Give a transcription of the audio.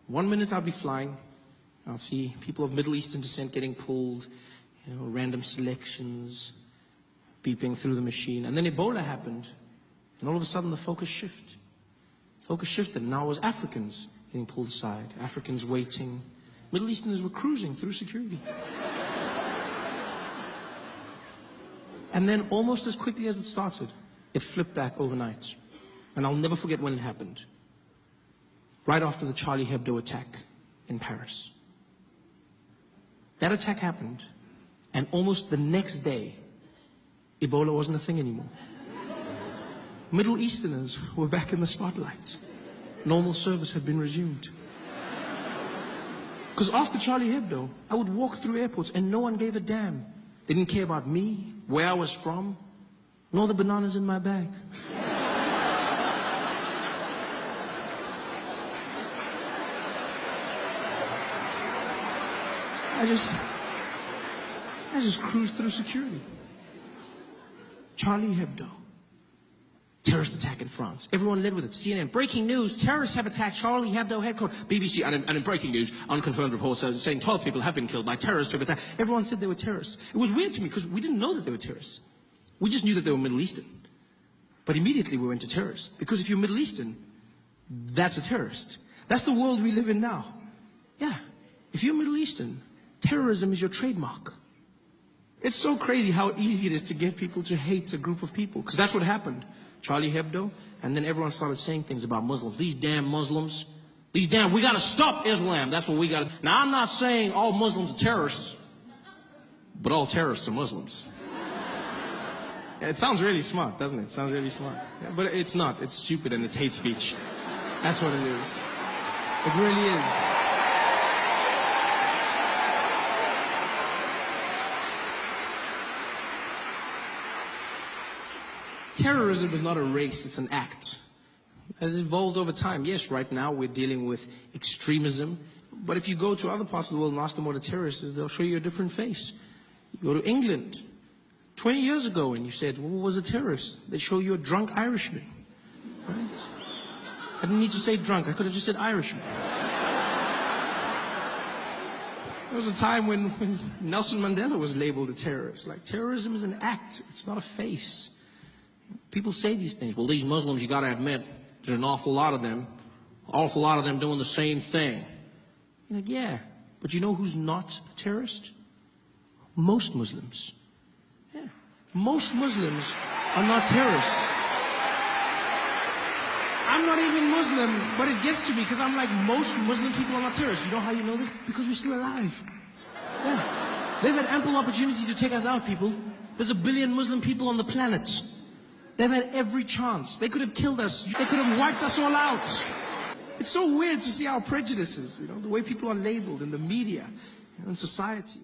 One minute I'll be flying, I'll see people of Middle Eastern descent getting pulled, random selections, beeping through the machine. And then Ebola happened, and all of a sudden the focus shifted. Focus shifted, and now it was Africans getting pulled aside, Africans waiting. Middle Easterners were cruising through security. And then almost as quickly as it started, it flipped back overnight. And I'll never forget when it happened. Right after the Charlie Hebdo attack in Paris. That attack happened, and almost the next day, Ebola wasn't a thing anymore. Middle Easterners were back in the spotlight. Normal service had been resumed. Because after Charlie Hebdo, I would walk through airports and no one gave a damn. They didn't care about me, where I was from, nor the bananas in my bag. I just cruised through security. Charlie Hebdo. Terrorist attack in France. Everyone led with it. CNN, breaking news, terrorists have attacked Charlie Hebdo headquarters. BBC, and in breaking news, unconfirmed reports saying 12 people have been killed by terrorists who have attacked. Everyone said they were terrorists. It was weird to me because we didn't know that they were terrorists. We just knew that they were Middle Eastern. But immediately we went to terrorists. Because if you're Middle Eastern, that's a terrorist. That's the world we live in now. Yeah. If you're Middle Eastern, terrorism is your trademark. It's so crazy how easy it is to get people to hate a group of people. Because that's what happened. Charlie Hebdo, and then everyone started saying things about Muslims. These damn Muslims. We gotta stop Islam. That's what we gotta. Now, I'm not saying all Muslims are terrorists, but all terrorists are Muslims. Yeah, it sounds really smart, doesn't it? It sounds really smart. Yeah, but it's not. It's stupid and it's hate speech. That's what it is. It really is. Terrorism is not a race, it's an act. It has evolved over time. Yes, right now we're dealing with extremism, but if you go to other parts of the world and ask them what a terrorist is, they'll show you a different face. You go to England 20 years ago and you said, well, what was a terrorist? They show you a drunk Irishman. Right? I didn't need to say drunk, I could have just said Irishman. There was a time when Nelson Mandela was labeled a terrorist. Like, terrorism is an act, it's not a face. People say these things. Well, these Muslims, you gotta admit, there's an awful lot of them doing the same thing. You're like, yeah, but you know who's not a terrorist? Most Muslims. Yeah. Most Muslims are not terrorists. I'm not even Muslim, but it gets to me because I'm like, most Muslim people are not terrorists. You know how you know this? Because we're still alive. Yeah. They've had ample opportunity to take us out, people. There's 1 billion Muslim people on the planet. They've had every chance. They could have killed us. They could have wiped us all out. It's so weird to see our prejudices, the way people are labeled in the media, in society.